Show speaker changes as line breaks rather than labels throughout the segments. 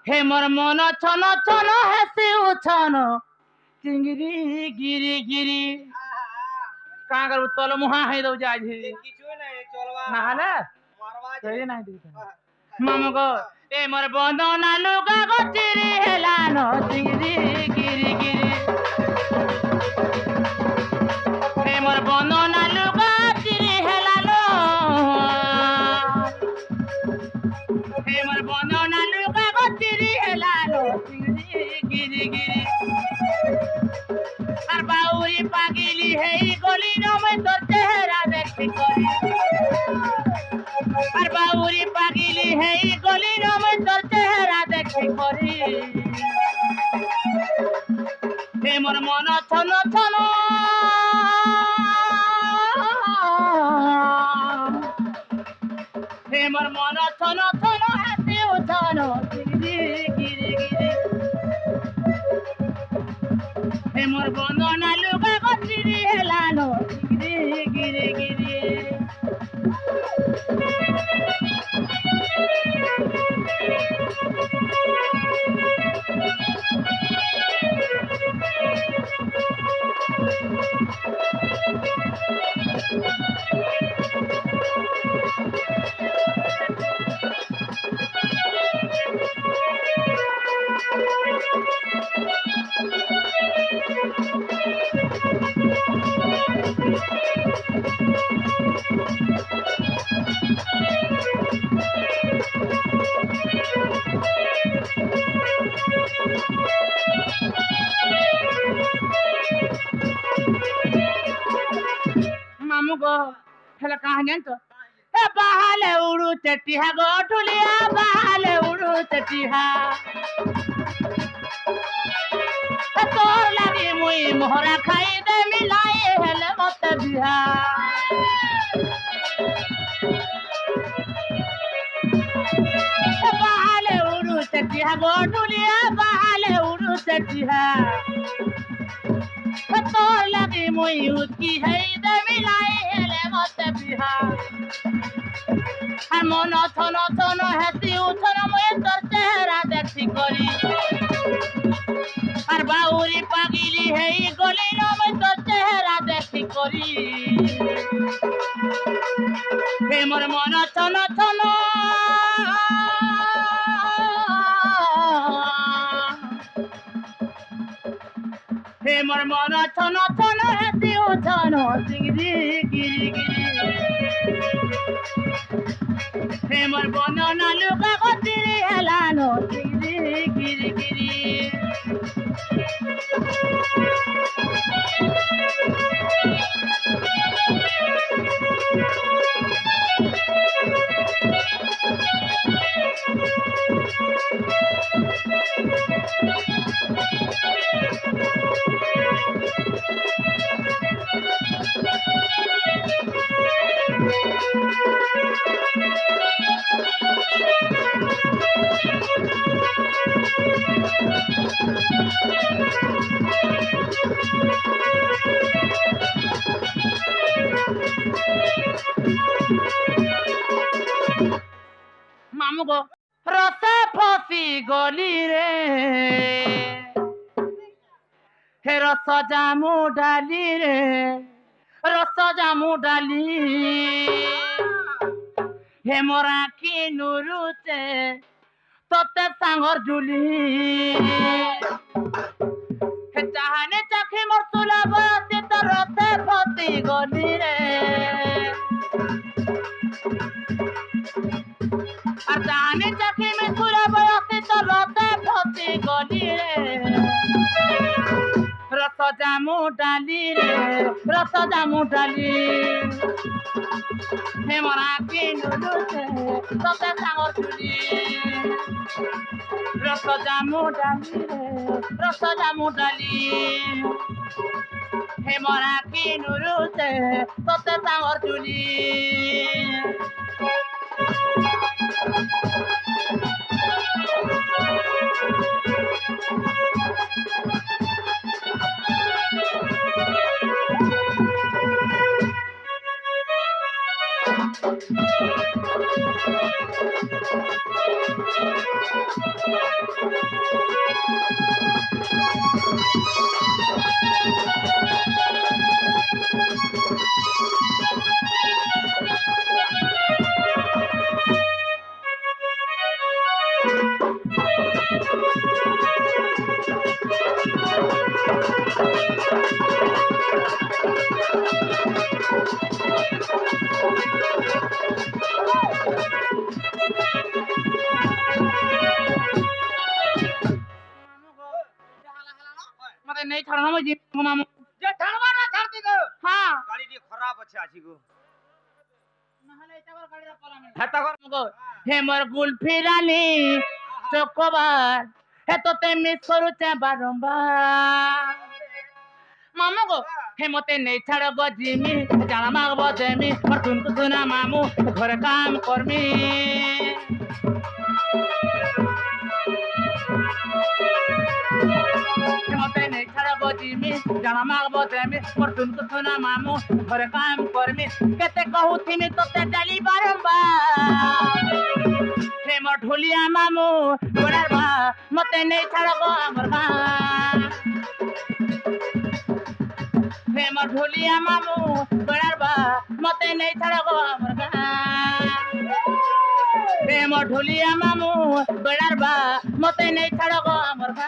হে মোর মন ছন ছন হেসি উছন চিংড়ি গিরি গিরি কাঁ করবু তল মুহা হয়ে দৌছে আজ না হলে তৈরি নাই মামু গো এ মোর বন্দনা লুগা গো চিরি হেলান চিংড়ি গিরি গিরি হে মোর বন্দনা লুগা চিরি হেলালো হে মোর বন্দনা লুগা গো চিরি হেলালো চিংড়ি গিরি গিরি আর বাউরি পাগিলি হেই গলি নমে তোর চেহারা দেখি করি আর বাউরি পাগিলি হেই গলি নমে তোর চেহারা দেখি করি হে মোর মন ছন ছন হে মোর মন ছন ছন হাসি উছন গিরি গিরি গিরি হে মোর বন্দনা লুগা গো চিরি হেলানো গিরি গিরি গিরি মামু গো হেলা কাহা জানতো এ বাহালে উড়ু চটিহা গো ঠুলিয়া বাহালে উড়ু চটিহা তোর লাগি মুই মোহরা খাই দে মিলাই হেলে মতে বিহা বাহালে উড়ু চটিহা গো ঠুলিয়া বাহালে উড়ু চটিহা তোর লাগি মুই উৎকি হেই দে মিলাই হেলে মতে বিহা আর মন ছন ছন হেসি উছন মুই তোর চেহারা দেখি করি আর বাউরি পাগিলি হেই গলি নমে তোর চেহারা দেখি করি হে মোর মন ছন ছন হে মোর মন ছন ছন হেসি উছন চিংড়ি গিরি গিরি হে মোর বন্দনা লুগা গো চিরি হেলানো চিংড়ি গিরি গিরি মামু গো রসে ফসি গলি রে হে রস জামু ডালি রে রস জামু ডালি হে মোরা কি নুরুচে তোতে সাঙ্গর জুলি হে চাহানে চাখি মোর তুলা বয়সে তো রসে ফসি গলি রে আর চাহানে চাখি মে তুলা বয়সে তো রসে ফসি গলি রে রস জামু ডালি রে রস জামু ডালি হে মোরা কি নুরুচে তোতে সাঙ্গর জুলি রস জামু ডালি রে রস জামু ডালি হে মোরা কি নুরুচে তোতে সাঙ্গর জুলি मते नहीं छाड़ना मैं जीव मामू
जे ठाणवा ना छाड़ती गो
हाँ
गाड़ी टी खराब আছে आछि गो
नहले इटावर गाड़ी रा पला में
हेता कर
मगो हे मोर गुल्फी रानी चकोबार हे तो ते मिस करूचे बारंबार मामू गो हे मते नहीं छाड़ गो जिमी जाना मागबो देमी और तुमको सुना मामू घर काम करमी हे मते नहीं छाड़ गो जिमी जाना मागबो देमी और तुमको सुना मामू घर काम करमी केते कहू थिमी तो ते डाली बारंबार हे मोर ढोलिया मामू गोड़ार बा मते नहीं छाड़ गो हमर बा हे मोर ढोलिया मामू गोड़ार बा मते नहीं छाड़ गो हमर बा हे मोर ढोलिया मामू गोड़ार बा मते नहीं छाड़ गो हमर बा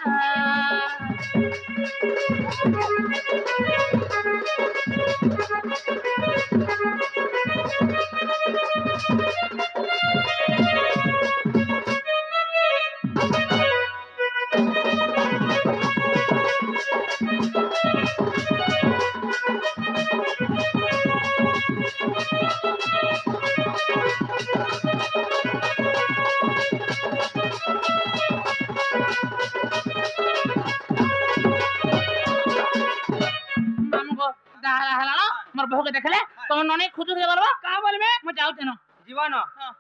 मोर बहू के देखले तो ननी खुजु दे करबा का बोलबे म जाउ तेनो
जीवन
हां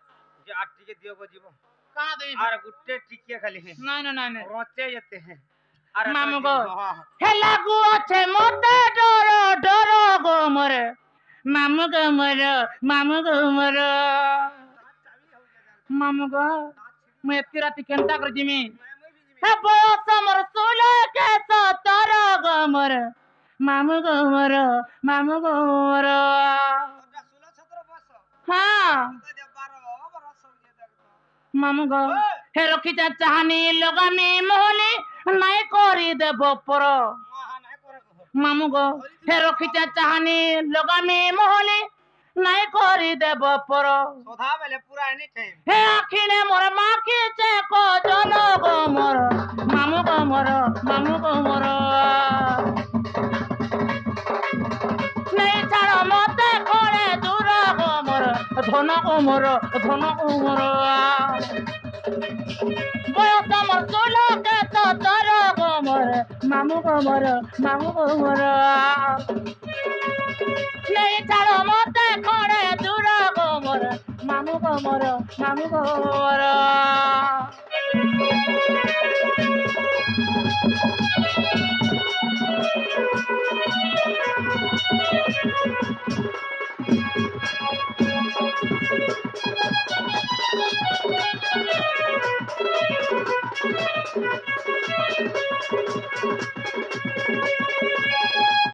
जे आठ टिके दियो गो जीव
का दे
आर गुट्टे टिके खाली है
नहीं नहीं नहीं
रोचे जते हैं अरे
मामू गो
हां
हे लागू আছে মতে ডর ডর গো মরে মামু গো মরে মামু গো মই এতি রাতি কেনতা করে জিমি हे बयस मोर 16 के 17 गो मरे मामू गो मरे
16 17 बस
हाँ
जे 12 बरस हो जे
मामू गो हे रखी चाहनी लगामी मोहनी नहीं करी देब पर
हां नहीं करे गो
मामू गो हे रखी चाहनी लगामी मोहनी नहीं करी देब पर
सोधा बेले पूरा एनी टाइम
हे आखिने मोर माखी चे को जन गो मोर मामू गो मोर नहीं छाड़ मते खोले दूर गो मोर धन गो मोर बयस मोर 16 के 17 गो मोर मामू गो मोर नहीं छाड़ मते खोले दूर गो मोर मामू गो मोर